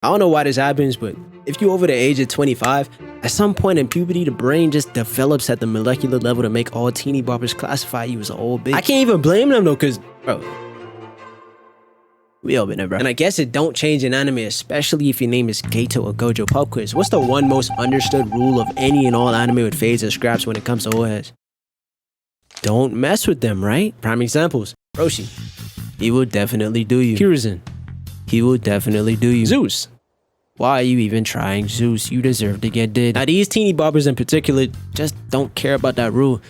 I don't know why this happens, but if you're over the age of 25, at some point in puberty, the brain just develops at the molecular level to make all teeny boppers classify you as an old bitch. I can't even blame them though, cause bro, we all been there, bro. And I guess it don't change in anime, especially if your name is Geto or Gojo. Pop quiz. What's the one most understood rule of any and all anime with fades and scraps when it comes to old heads? Don't mess with them, right? Prime examples. Roshi. He will definitely do you. Hiruzen. He will definitely do you. Zeus. Why are you even trying, Zeus? You deserve to get dead. Now these teeny boppers in particular just don't care about that rule.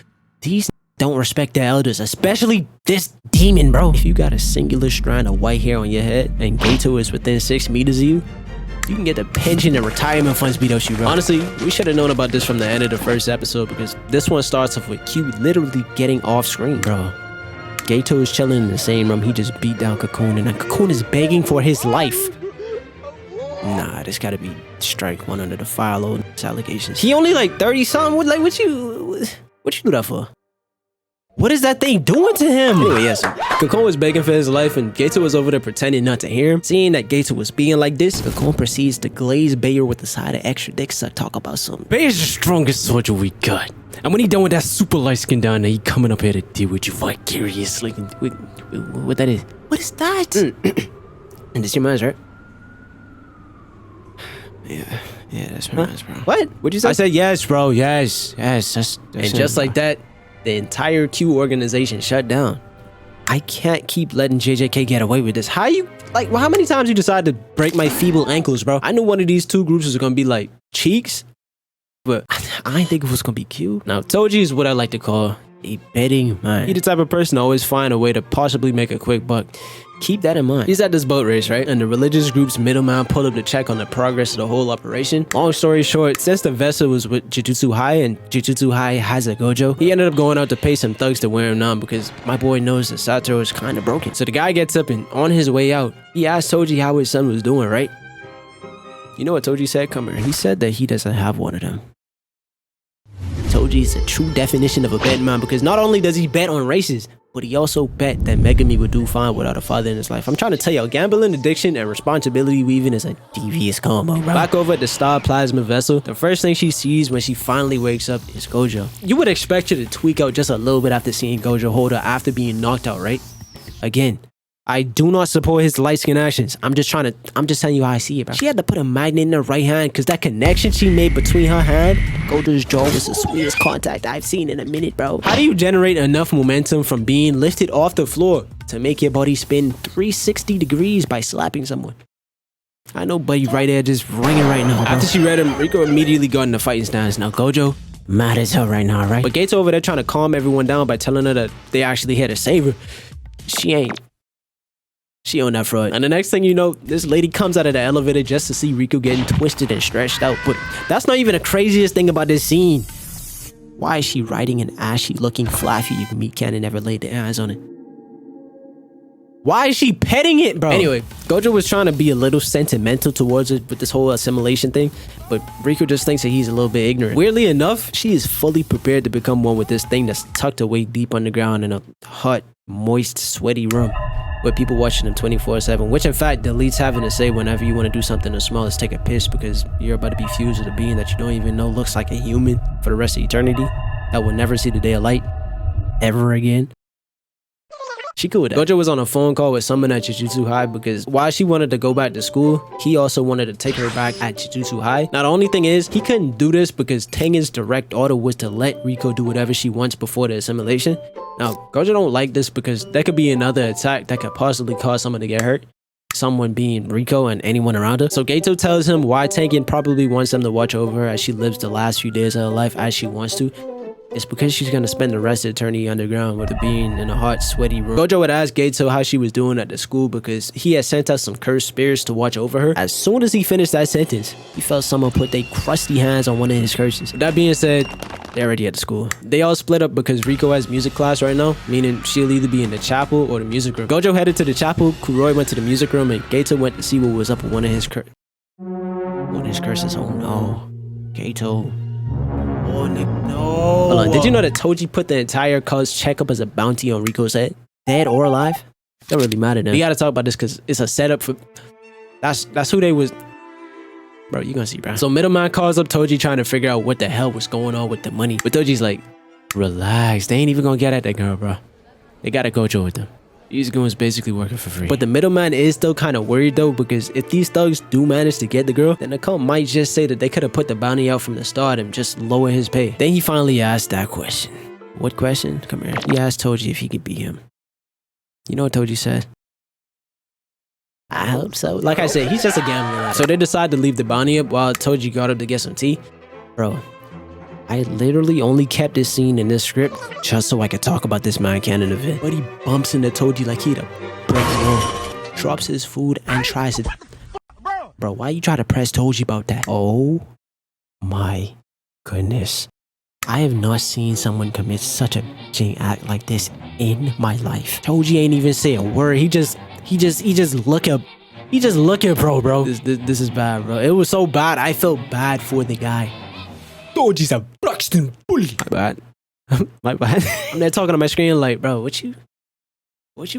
These don't respect their elders, especially this demon, bro. If you got a singular strand of white hair on your head and Geto is within 6 meters of you, you can get the pension and retirement funds beat out you, bro. Honestly, we should have known about this from the end of the first episode because this one starts off with Q literally getting off screen, bro. Geto is chilling in the same room. He just beat down Cocoon and Cocoon is begging for his life. Nah, this gotta be strike one under the fire load allegations. He only like 30 something. What you do that for? What is that thing doing to him? Anyway, yes, Cocoon was begging for his life and Geto was over there pretending not to hear him. Seeing that Geto was being like this, Cocoon proceeds to glaze Bayer with the side of extra dick suck, talk about something. Bayer's the strongest soldier we got. And when he done with that super light skin down there, he coming up here to deal with you vicariously. What that is? What is that? And this your man's, right? Yeah, that's my man's, bro. What? What'd you say? I said yes, bro. Yes. That's and just like that, the entire Q organization shut down. I can't keep letting JJK get away with this. How you, like, well, how many times you decide to break my feeble ankles, bro? I knew one of these two groups was gonna be like Cheeks, but I didn't think it was gonna be Q. Now, Toji is what I like to call a betting man. He's the type of person to always find a way to possibly make a quick buck. Keep that in mind. He's at this boat race, right? And the religious group's middleman pulled up to check on the progress of the whole operation. Long story short, since the vessel was with Jujutsu High and Jujutsu High has a Gojo, he ended up going out to pay some thugs to wear him down because my boy knows that Satoru is kind of broken. So the guy gets up and on his way out, he asked Toji how his son was doing, right? You know what Toji said? Come here. He said that he doesn't have one of them. Toji is a true definition of a bet man because not only does he bet on races, but he also bet that Megami would do fine without a father in his life. I'm trying to tell y'all, gambling, addiction, and responsibility weaving is a devious combo, bro. Back over at the Star Plasma vessel, the first thing she sees when she finally wakes up is Gojo. You would expect her to tweak out just a little bit after seeing Gojo hold her after being knocked out, right? Again, I do not support his light skin actions. I'm just telling you how I see it, bro. She had to put a magnet in her right hand because that connection she made between her hand, Gojo's jaw was the sweetest contact I've seen in a minute, bro. How do you generate enough momentum from being lifted off the floor to make your body spin 360 degrees by slapping someone? I know buddy right there just ringing right now, bro. After she read him, Rico immediately got in the fighting stance. Now Gojo, mad as hell right now, right? But Geto over there trying to calm everyone down by telling her that they actually here to save her. She ain't. She on that fraud. And the next thing you know, this lady comes out of the elevator just to see Riku getting twisted and stretched out. But that's not even the craziest thing about this scene. Why is she riding an ashy looking Flaffy meat can and never laid their eyes on it? Why is she petting it, bro? Anyway, Gojo was trying to be a little sentimental towards it with this whole assimilation thing, but Riku just thinks that he's a little bit ignorant. Weirdly enough, she is fully prepared to become one with this thing that's tucked away deep underground in a hot, moist, sweaty room with people watching them 24/7, which in fact deletes having to say whenever you want to do something as small as take a piss because you're about to be fused with a being that you don't even know looks like a human for the rest of eternity that will never see the day of light ever again. She cool with that. Gojo was on a phone call with someone at Jujutsu High because while she wanted to go back to school, he also wanted to take her back at Jujutsu High. Now the only thing is, he couldn't do this because Tengen's direct order was to let Riko do whatever she wants before the assimilation. Now, Gojo don't like this because there could be another attack that could possibly cause someone to get hurt. Someone being Riko and anyone around her. So Geto tells him why Tengen probably wants them to watch over her as she lives the last few days of her life as she wants to. It's because she's gonna spend the rest of eternity underground with a being in a hot, sweaty room. Gojo would ask Geto how she was doing at the school because he had sent out some cursed spirits to watch over her. As soon as he finished that sentence, he felt someone put their crusty hands on one of his curses. With that being said, they're already at the school. They all split up because Riko has music class right now, meaning she'll either be in the chapel or the music room. Gojo headed to the chapel, Kuroi went to the music room, and Geto went to see what was up with one of his curses. Oh no. Geto. Oh no. Hold on, did you know that Toji put the entire cuz checkup as a bounty on Riko's head? Dead or alive? Don't really matter now. We gotta talk about this because it's a setup for... That's who they was... Bro, you gonna see, bro. So middleman calls up Toji trying to figure out what the hell was going on with the money. But Toji's like, relax. They ain't even gonna get at that girl, bro. They got a Gojo with them. These goons basically working for free. But the middleman is still kind of worried though, because if these thugs do manage to get the girl, then the cult might just say that they could have put the bounty out from the start and just lower his pay. Then he finally asked that question. What question? Come here. He asked Toji if he could beat him. You know what Toji said? I hope so. Like I said, he's just a gambler. So they decide to leave the bounty up while Toji got up to get some tea. Bro, I literally only kept this scene in this script just so I could talk about this man canon event. But he bumps into Toji like he'd break the law, drops his food and tries to... Bro, why you try to press Toji about that? Oh my goodness. I have not seen someone commit such a bitching act like this in my life. Toji ain't even say a word. He just look at bro. This is bad, bro. It was so bad. I felt bad for the guy. Toji's a Braxton bully. My bad. My bad. I'm there talking on my screen like, bro, what you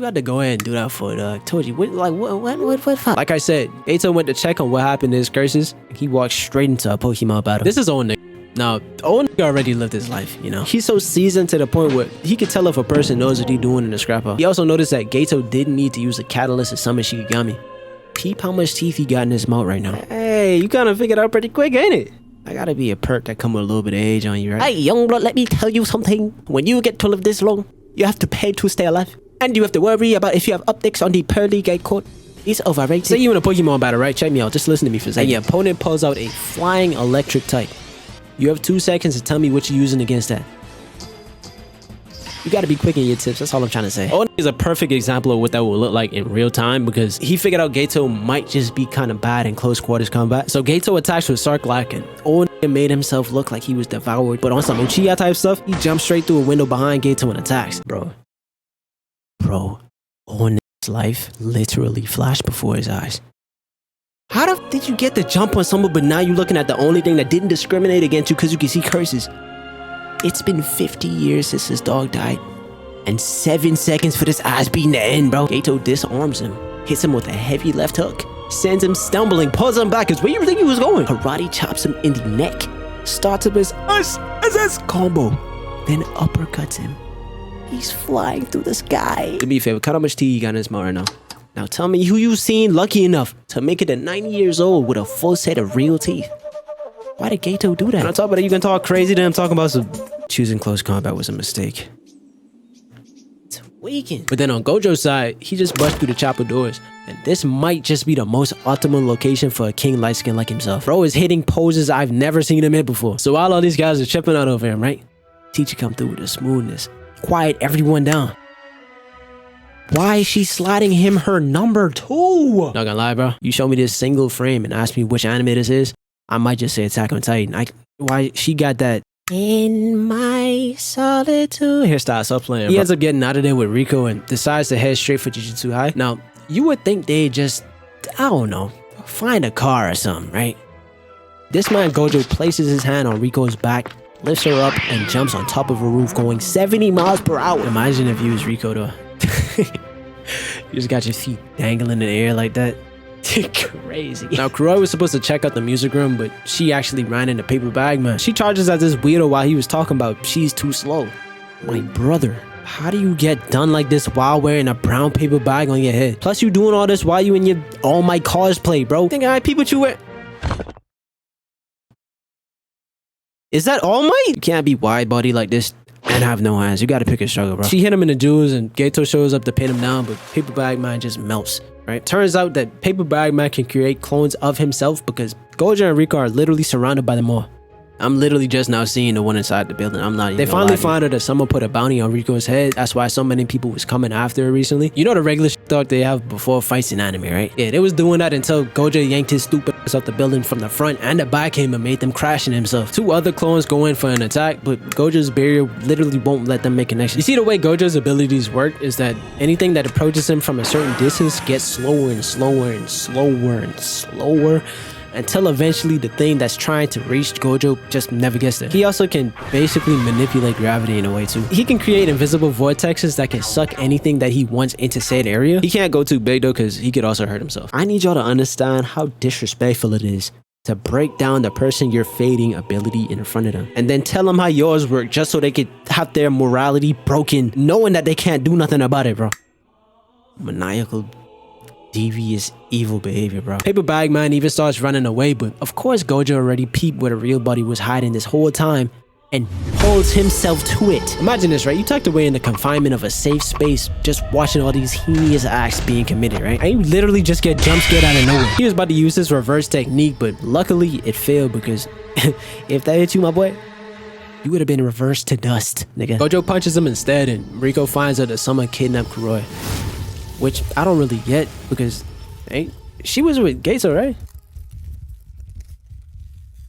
got to go ahead and do that for, dog? Toji, what? Like I said, Geto went to check on what happened to his curses. He walked straight into a Pokemon battle. This is old nigga. Now, old nigga already lived his life, you know? He's so seasoned to the point where he could tell if a person knows what he's doing in the scrap house. He also noticed that Geto didn't need to use a catalyst to summon Shikigami. Peep how much teeth he got in his mouth right now. Hey, you kind of figured out pretty quick, ain't it? I gotta be a perk that come with a little bit of age on you, right? Hey, young blood, let me tell you something. When you get to live this long, you have to pay to stay alive. And you have to worry about if you have optics on the pearly gate court. It's overrated. Say you in a Pokemon battle, right? Check me out. Just listen to me for a second. And your opponent pulls out a flying electric type. You have 2 seconds to tell me what you're using against that. You gotta be quick in your tips. That's all I'm trying to say. Old is a perfect example of what that will look like in real time because he figured out Geto might just be kind of bad in close quarters combat. So Geto attacks with Sark-Lack and old made himself look like he was devoured. But on some Uchiha type stuff, he jumped straight through a window behind Geto and attacks. Bro, old life literally flashed before his eyes. How the f did you get the jump on someone, but now you're looking at the only thing that didn't discriminate against you because you can see curses? It's been 50 years since his dog died, and 7 seconds for this ass beating to end, bro. Geto disarms him, hits him with a heavy left hook, sends him stumbling, pulls him back. Where you think he was going? Karate chops him in the neck, starts up his SS combo, then uppercuts him. He's flying through the sky. Do me a favor, cut how much tea you got in his mouth right now. Now tell me who you seen lucky enough to make it to 90 years old with a full set of real teeth. Why did Geto do that? When I talk about it, you can talk crazy to him, talking about some choosing close combat was a mistake. It's weakened. But then on Gojo's side, he just busted through the chopper doors. And this might just be the most optimal location for a king light skin like himself. Bro is hitting poses I've never seen him hit before. So while all these guys are tripping out over him, right? Teacher come through with a smoothness. Quiet everyone down. Why is she sliding him her number 2? Not gonna lie, bro. You show me this single frame and ask me which anime this is, I might just say Attack on Titan. Why she got that in my solitude hairstyle. Stop playing, bro. He ends up getting out of there with Rico and decides to head straight for Jujutsu High. Now, you would think they just, I don't know, find a car or something, right? This man Gojo places his hand on Rico's back, lifts her up, and jumps on top of a roof going 70 miles per hour. Imagine if you was Rico though. You just got your feet dangling in the air like that. Crazy. Now, Kuroi was supposed to check out the music room, but she actually ran into Paper Bag Man. She charges at this weirdo while he was talking about she's too slow. My brother, how do you get done like this while wearing a brown paper bag on your head? Plus, you doing all this while you in your All Might cosplay, bro. Think I peep what you wear. Is that All Might? You can't be wide body like this and have no hands. You gotta pick a struggle, bro. She hit him in the jewels and Geto shows up to pin him down, but Paper Bag Man just melts, right? Turns out that Paper Bag Man can create clones of himself because Gojo and Rico are literally surrounded by them all. I'm literally just now seeing the one inside the building. I'm not even. They finally find out that someone put a bounty on Rico's head. That's why so many people was coming after her recently. You know the regular talk they have before fights in anime, right? Yeah, they was doing that until Gojo yanked his stupid ass off the building from the front and the back him and made them crashing himself. 2 other clones go in for an attack, but Gojo's barrier literally won't let them make connection. You see the way Gojo's abilities work is that anything that approaches him from a certain distance gets slower and slower and slower and slower, until eventually the thing that's trying to reach Gojo just never gets there. He also can basically manipulate gravity in a way too. He can create invisible vortexes that can suck anything that he wants into said area. He can't go too big though because he could also hurt himself. I need y'all to understand how disrespectful it is to break down the person you're fading ability in front of them, and then tell them how yours work just so they could have their morality broken, knowing that they can't do nothing about it, bro. Maniacal, devious, evil behavior, bro. Paper bag man even starts running away, but of course Gojo already peeped where the real buddy was hiding this whole time and pulls himself to it. Imagine this, right? You tucked away in the confinement of a safe space, just watching all these heinous acts being committed, right? And you literally just get jump scared out of nowhere. He was about to use this reverse technique, but luckily it failed because if that hit you, my boy, you would have been reversed to dust, nigga. Gojo punches him instead, and Riko finds out that someone kidnapped Kuroi, which I don't really get because, hey, she was with Geto, right?